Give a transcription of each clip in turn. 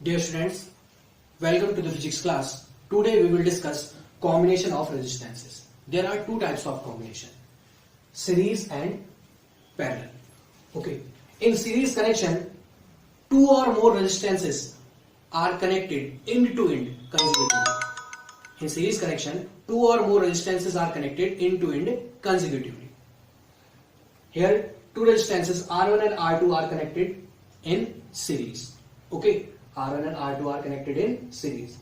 Dear students, welcome to the physics class. Today we will discuss combination of resistances. There are two types of combination, series and parallel. Okay, in series connection, two or more resistances are connected end to end consecutively. In series connection, two or more resistances are connected end to end consecutively. Here, two resistances R1 and R2 are connected in series. Okay, R1 and R2 are connected in series.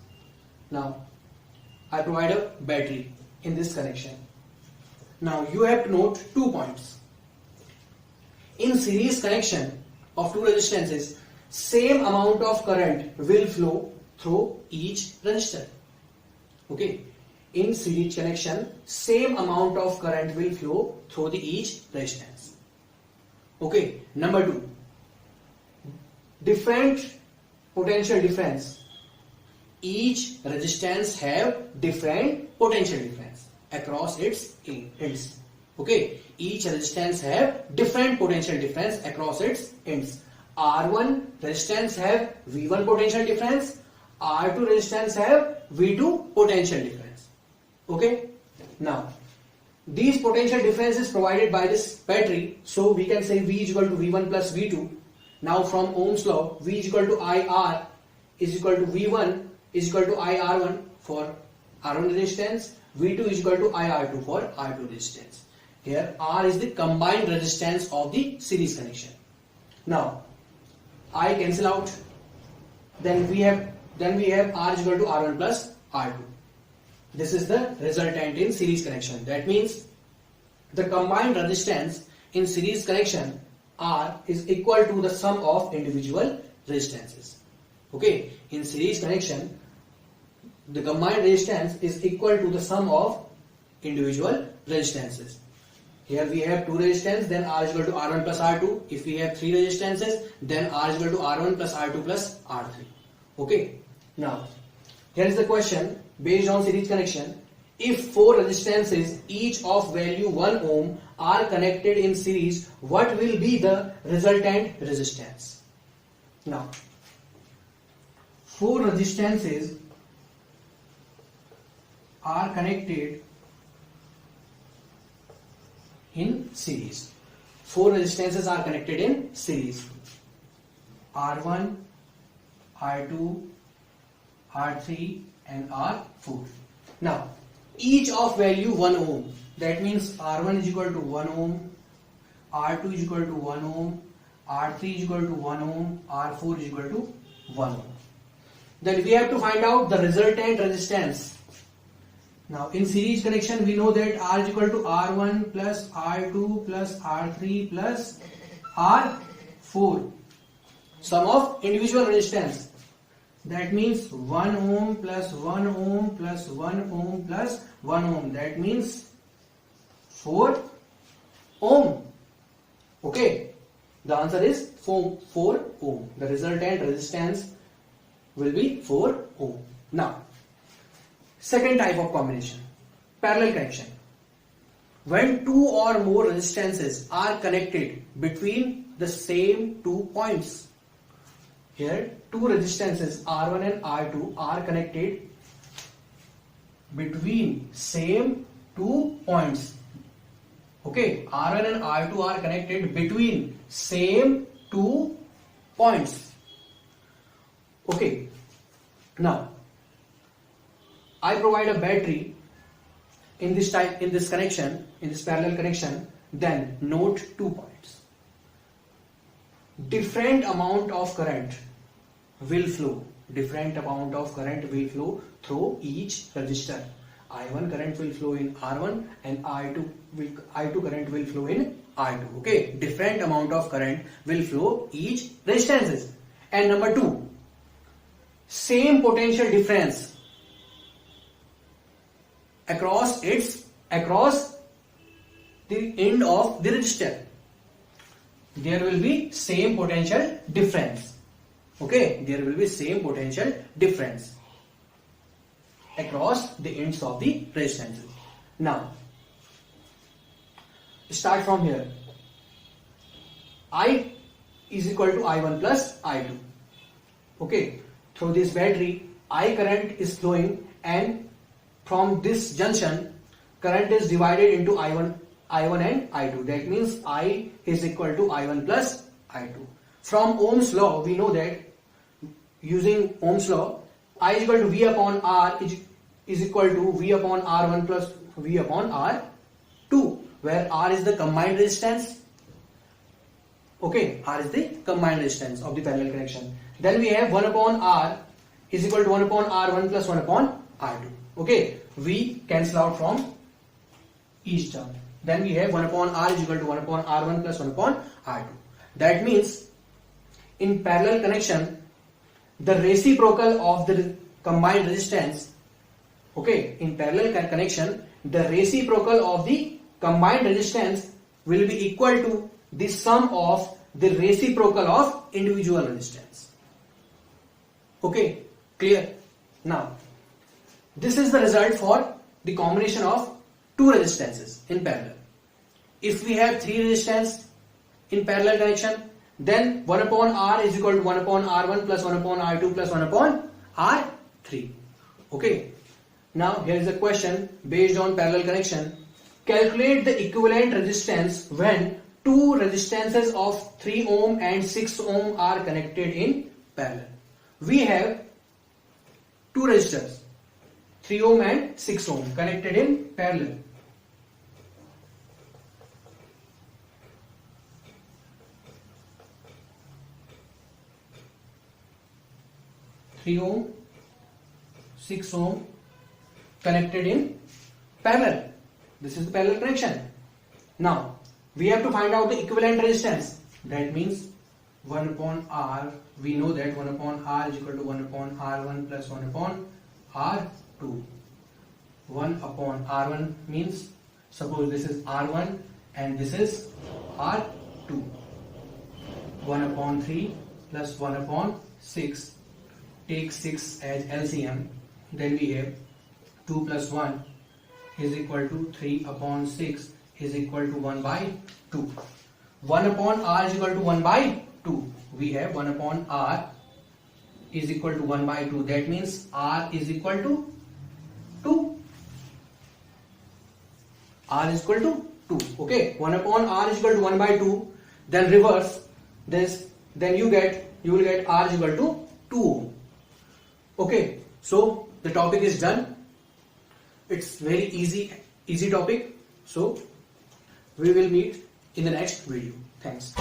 Now, I provide a battery in this connection. Now, you have to note 2 points. In series connection of two resistances, same amount of current will flow through each resistor. Okay, in series connection, same amount of current will flow through each resistance. Okay, number 2, different potential difference. Each resistance have different potential difference across its ends. Okay, each resistance have different potential difference across its ends. R1 resistance have V1 potential difference, R2 resistance have V2 potential difference. Okay, now these potential difference is provided by this battery, so we can say V is equal to V1 plus V2. Now from Ohm's law, V is equal to IR is equal to V1 is equal to IR1 for R1 resistance, V2 is equal to IR2 for R2 resistance. Here R is the combined resistance of the series connection. Now I cancel out, then we have R is equal to R1 plus R2. This is the resultant in series connection. That means the combined resistance in series connection R is equal to the sum of individual resistances. Okay, in series connection, the combined resistance is equal to the sum of individual resistances. Here we have two resistance, then R is equal to R1 plus R2. If we have three resistances, then R is equal to R1 plus R2 plus R3. Okay, now here is the question based on series connection. If four resistances each of value 1 ohm are connected in series, what will be the resultant resistance? Now, four resistances are connected in series. Four resistances are connected in series. R1, R2, R3 and R4. Now, each of value 1 ohm. That means R1 is equal to 1 ohm, R2 is equal to 1 ohm, R3 is equal to 1 ohm, R4 is equal to 1 ohm. Then we have to find out the resultant resistance. Now in series connection we know that R is equal to R1 plus R2 plus R3 plus R4. Sum of individual resistance. That means 1 ohm plus 1 ohm plus 1 ohm plus 1 ohm. That means 4 ohm. Okay. The answer is 4 ohm. The resultant resistance will be 4 ohm. Now, second type of combination, parallel connection. When two or more resistances are connected between the same 2 points. Here, two resistances R1 and R2 are connected between same 2 points. Okay, R1 and R2 are connected between same 2 points. Okay, now I provide a battery in this connection, in this parallel connection. Then note 2 points. Different amount of current will flow. Different amount of current will flow through each resistor. I1 current will flow in R1 and I2 current will flow in R2. Okay, different amount of current will flow each resistances. And number 2, same potential difference across the end of the resistor. There will be same potential difference. Okay, there will be same potential difference across the ends of the resistances. Now, start from here. I is equal to I1 plus I2. Okay, through this battery, I current is flowing, and from this junction current is divided into I1 and I2. That means I is equal to I1 plus I2. From Ohm's law we know that, using Ohm's law, I is equal to V upon R is equal to V upon R1 plus V upon R2, where R is the combined resistance. Okay, R is the combined resistance of the parallel connection. Then we have 1 upon R is equal to 1 upon R1 plus 1 upon R2. Okay, we cancel out from each term. Then we have 1 upon R is equal to 1 upon R1 plus 1 upon R2. That means in parallel connection, the reciprocal of the combined resistance, okay, in parallel connection, the reciprocal of the combined resistance will be equal to the sum of the reciprocal of individual resistance. Okay, clear? Now, this is the result for the combination of two resistances in parallel. If we have three resistance in parallel connection, then 1 upon R is equal to 1 upon R1 plus 1 upon R2 plus 1 upon R3. Okay. Now here is a question based on parallel connection. Calculate the equivalent resistance when two resistances of 3 ohm and 6 ohm are connected in parallel. We have two resistors, 3 ohm and 6 ohm, connected in parallel. Ohm, 6 ohm connected in parallel. This is the parallel connection. Now we have to find out the equivalent resistance. That means 1 upon R, we know that 1 upon R is equal to 1 upon R1 plus 1 upon R2. 1 upon R1 means, suppose this is R1 and this is R2. 1 upon 3 plus 1 upon 6. Take 6 as LCM. Then we have 2 plus 1 is equal to 3 upon 6 is equal to 1 by 2. 1 upon R is equal to 1 by 2. We have 1 upon R is equal to 1 by 2. That means R is equal to 2. R is equal to 2. Okay, 1 upon R is equal to 1 by 2. Then reverse this. Then you will get R is equal to 2 ohm. Okay, so the topic is done. It's very easy topic. So we will meet in the next video. Thanks.